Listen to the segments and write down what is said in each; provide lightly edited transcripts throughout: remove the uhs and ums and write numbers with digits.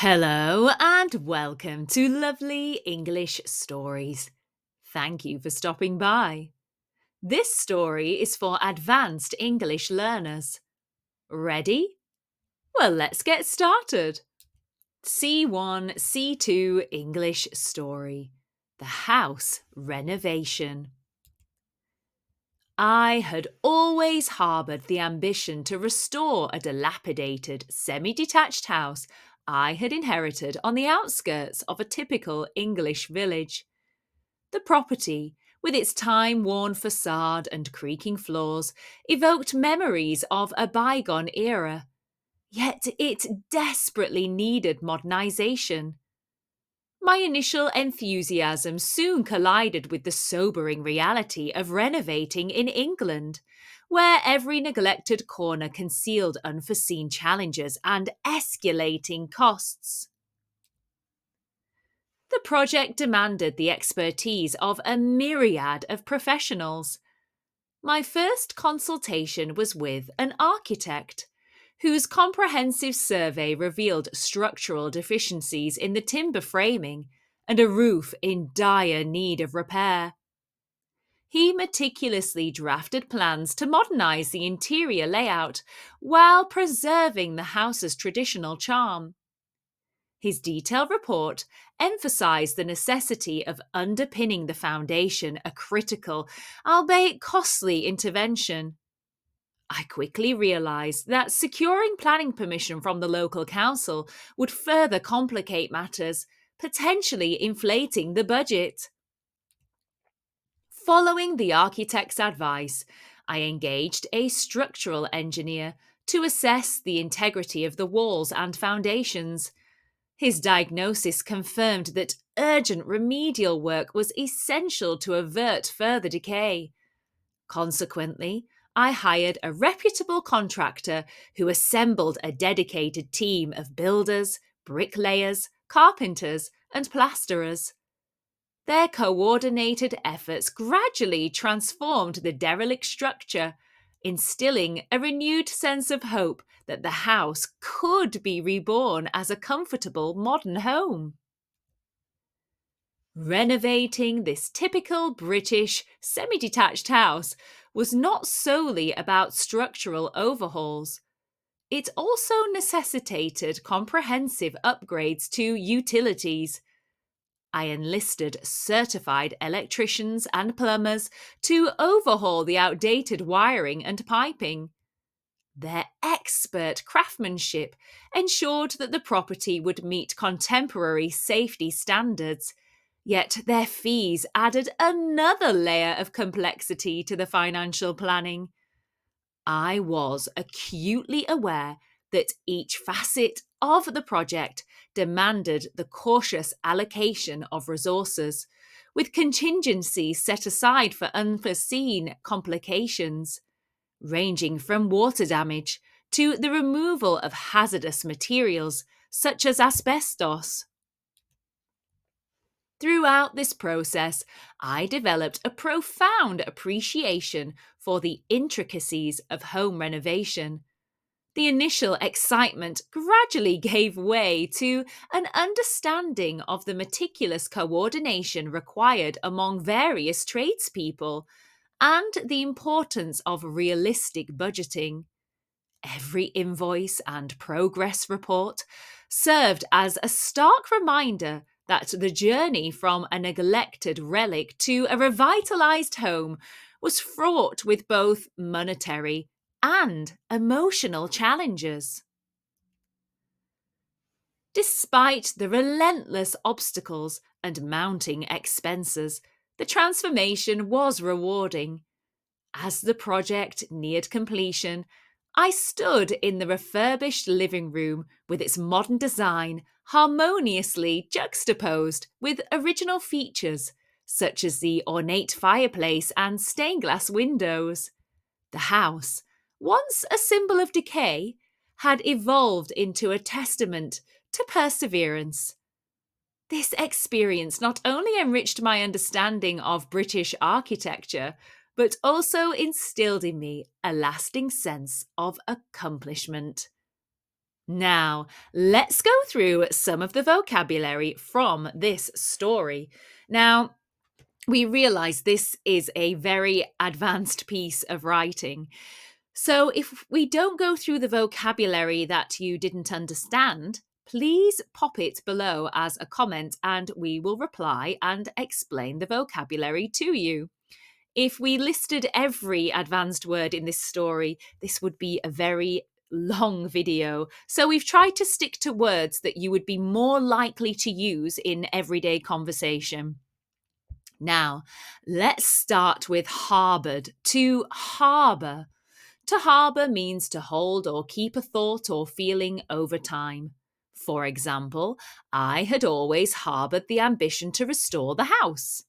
Hello and welcome to Lovely English Stories. Thank you for stopping by. This story is for advanced English learners. Ready? Well, let's get started. C1, C2 English Story. The House Renovation. I had always harboured the ambition to restore a dilapidated, semi-detached house I had inherited on the outskirts of a typical English village. The property, with its time-worn facade and creaking floors, evoked memories of a bygone era. Yet it desperately needed modernisation. My initial enthusiasm soon collided with the sobering reality of renovating in England, where every neglected corner concealed unforeseen challenges and escalating costs. The project demanded the expertise of a myriad of professionals. My first consultation was with an architect, whose comprehensive survey revealed structural deficiencies in the timber framing and a roof in dire need of repair. He meticulously drafted plans to modernise the interior layout while preserving the house's traditional charm. His detailed report emphasised the necessity of underpinning the foundation a critical, albeit costly, intervention. I quickly realised that securing planning permission from the local council would further complicate matters, potentially inflating the budget. Following the architect's advice, I engaged a structural engineer to assess the integrity of the walls and foundations. His diagnosis confirmed that urgent remedial work was essential to avert further decay. Consequently, I hired a reputable contractor who assembled a dedicated team of builders, bricklayers, carpenters, and plasterers. Their coordinated efforts gradually transformed the derelict structure, instilling a renewed sense of hope that the house could be reborn as a comfortable modern home. Renovating this typical British semi detached house was not solely about structural overhauls. It also necessitated comprehensive upgrades to utilities. I enlisted certified electricians and plumbers to overhaul the outdated wiring and piping. Their expert craftsmanship ensured that the property would meet contemporary safety standards, yet their fees added another layer of complexity to the financial planning. I was acutely aware that each facet of the project demanded the cautious allocation of resources, with contingencies set aside for unforeseen complications, ranging from water damage to the removal of hazardous materials such as asbestos. Throughout this process, I developed a profound appreciation for the intricacies of home renovation. The initial excitement gradually gave way to an understanding of the meticulous coordination required among various tradespeople and the importance of realistic budgeting. Every invoice and progress report served as a stark reminder that the journey from a neglected relic to a revitalized home was fraught with both monetary and emotional challenges. Despite the relentless obstacles and mounting expenses, the transformation was rewarding. As the project neared completion, I stood in the refurbished living room with its modern design harmoniously juxtaposed with original features such as the ornate fireplace and stained glass windows. The house, once a symbol of decay, had evolved into a testament to perseverance. This experience not only enriched my understanding of British architecture, but also instilled in me a lasting sense of accomplishment. Now, let's go through some of the vocabulary from this story. Now, we realize this is a very advanced piece of writing. So, if we don't go through the vocabulary that you didn't understand, please pop it below as a comment and we will reply and explain the vocabulary to you. If we listed every advanced word in this story, this would be a very long video. So we've tried to stick to words that you would be more likely to use in everyday conversation. Now, let's start with harboured. To harbour. To harbour means to hold or keep a thought or feeling over time. For example, I had always harboured the ambition to restore the house.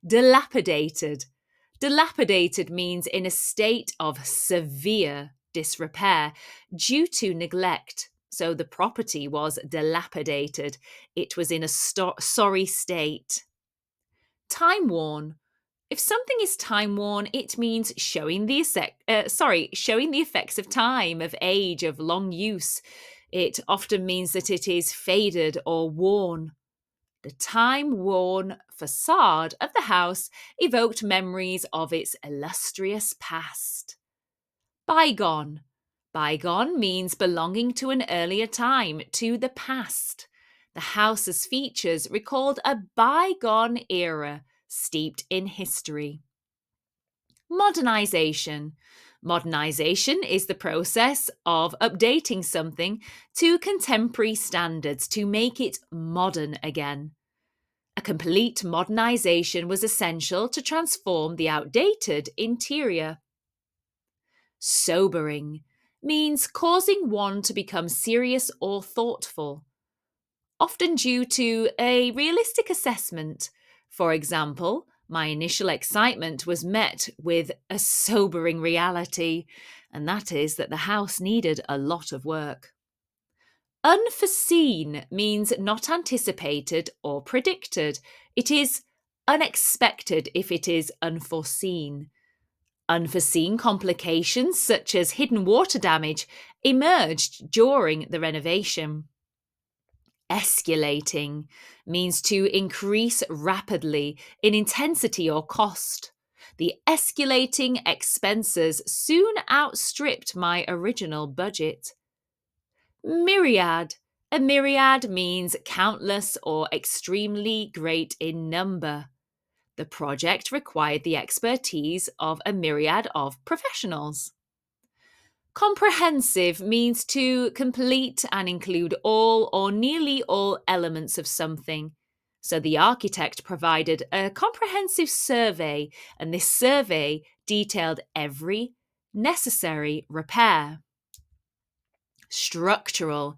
Dilapidated. Dilapidated means in a state of severe disrepair due to neglect. So the property was dilapidated. It was in a sorry state. Time worn. If something is time worn, it means showing the effects of time, of age, of long use. It often means that it is faded or worn. The time-worn facade of the house evoked memories of its illustrious past. Bygone. Bygone means belonging to an earlier time, to the past. The house's features recalled a bygone era steeped in history. Modernization. Modernization is the process of updating something to contemporary standards to make it modern again. A complete modernization was essential to transform the outdated interior. Sobering means causing one to become serious or thoughtful, often due to a realistic assessment. For example, my initial excitement was met with a sobering reality, and that is that the house needed a lot of work. Unforeseen means not anticipated or predicted. It is unexpected if it is unforeseen. Unforeseen complications, such as hidden water damage, emerged during the renovation. Escalating means to increase rapidly in intensity or cost. The escalating expenses soon outstripped my original budget. Myriad. A myriad means countless or extremely great in number. The project required the expertise of a myriad of professionals. Comprehensive means to complete and include all or nearly all elements of something. So the architect provided a comprehensive survey, and this survey detailed every necessary repair. Structural.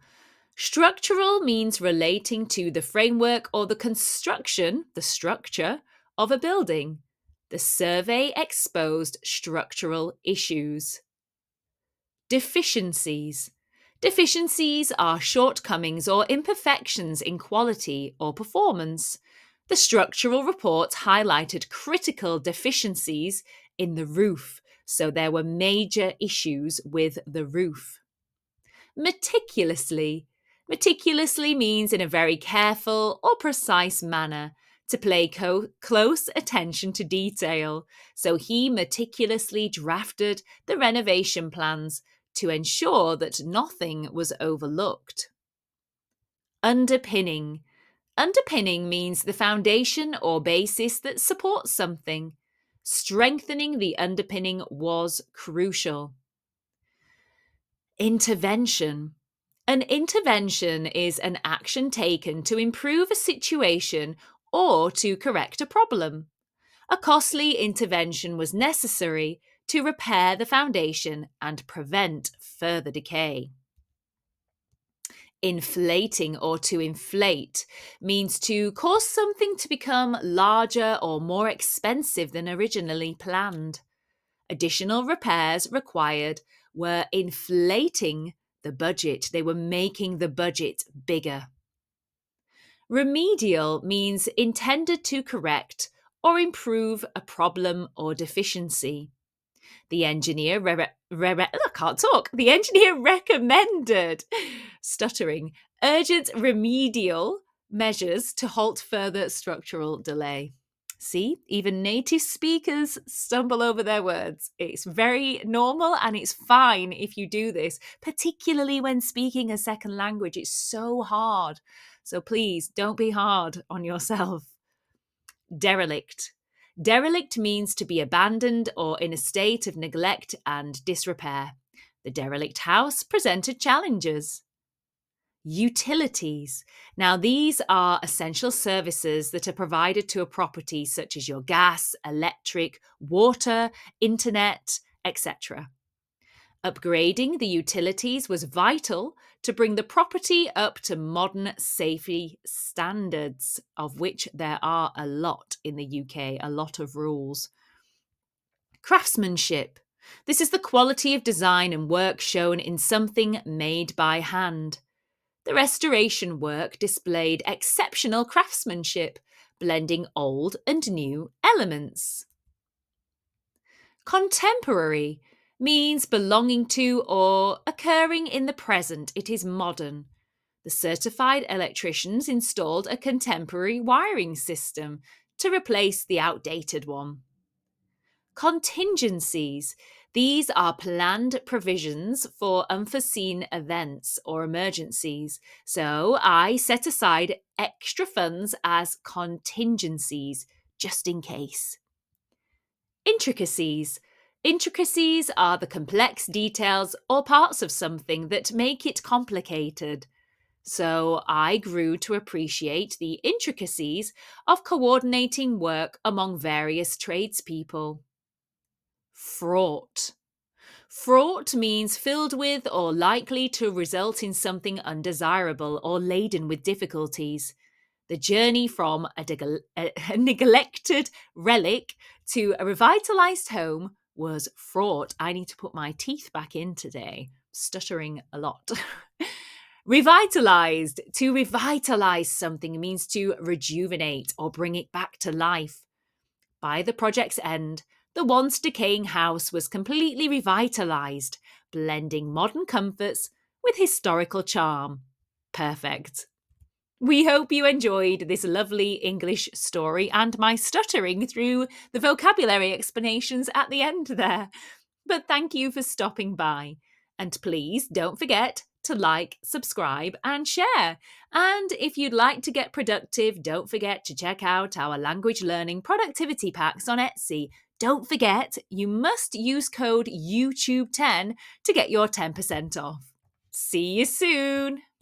Structural means relating to the framework or the construction, the structure, of a building. The survey exposed structural issues. Deficiencies. Deficiencies are shortcomings or imperfections in quality or performance. The structural report highlighted critical deficiencies in the roof, so there were major issues with the roof. Meticulously. Meticulously means in a very careful or precise manner, to pay close attention to detail. So he meticulously drafted the renovation plans to ensure that nothing was overlooked. Underpinning. Underpinning means the foundation or basis that supports something. Strengthening the underpinning was crucial. Intervention. An intervention is an action taken to improve a situation or to correct a problem. A costly intervention was necessary to repair the foundation and prevent further decay. Inflating or to inflate means to cause something to become larger or more expensive than originally planned. Additional repairs required were inflating the budget. They were making the budget bigger. Remedial means intended to correct or improve a problem or deficiency. The engineer I can't talk. The engineer recommended stuttering urgent remedial measures to halt further structural delay. See, even native speakers stumble over their words. It's very normal and it's fine if you do this, particularly when speaking a second language. It's so hard. So please don't be hard on yourself. Derelict. Derelict means to be abandoned or in a state of neglect and disrepair. The derelict house presented challenges. Utilities. Now, these are essential services that are provided to a property, such as your gas, electric, water, internet, etc. Upgrading the utilities was vital to bring the property up to modern safety standards, of which there are a lot in the UK, a lot of rules. Craftsmanship. This is the quality of design and work shown in something made by hand. The restoration work displayed exceptional craftsmanship, blending old and new elements. Contemporary means belonging to or occurring in the present. It is modern. The certified electricians installed a contemporary wiring system to replace the outdated one. Contingencies. These are planned provisions for unforeseen events or emergencies. So I set aside extra funds as contingencies, just in case. Intricacies. Intricacies are the complex details or parts of something that make it complicated. So I grew to appreciate the intricacies of coordinating work among various tradespeople. Fraught. Fraught means filled with or likely to result in something undesirable or laden with difficulties. The journey from a neglected relic to a revitalized home was fraught. I need to put my teeth back in today, stuttering a lot. Revitalized. To revitalize something means to rejuvenate or bring it back to life. By the project's end, the once decaying house was completely revitalized, blending modern comforts with historical charm. Perfect. We hope you enjoyed this lovely English story and my stuttering through the vocabulary explanations at the end there. But thank you for stopping by. And please don't forget to like, subscribe, and share. And if you'd like to get productive, don't forget to check out our language learning productivity packs on Etsy. Don't forget, you must use code YouTube10 to get your 10% off. See you soon!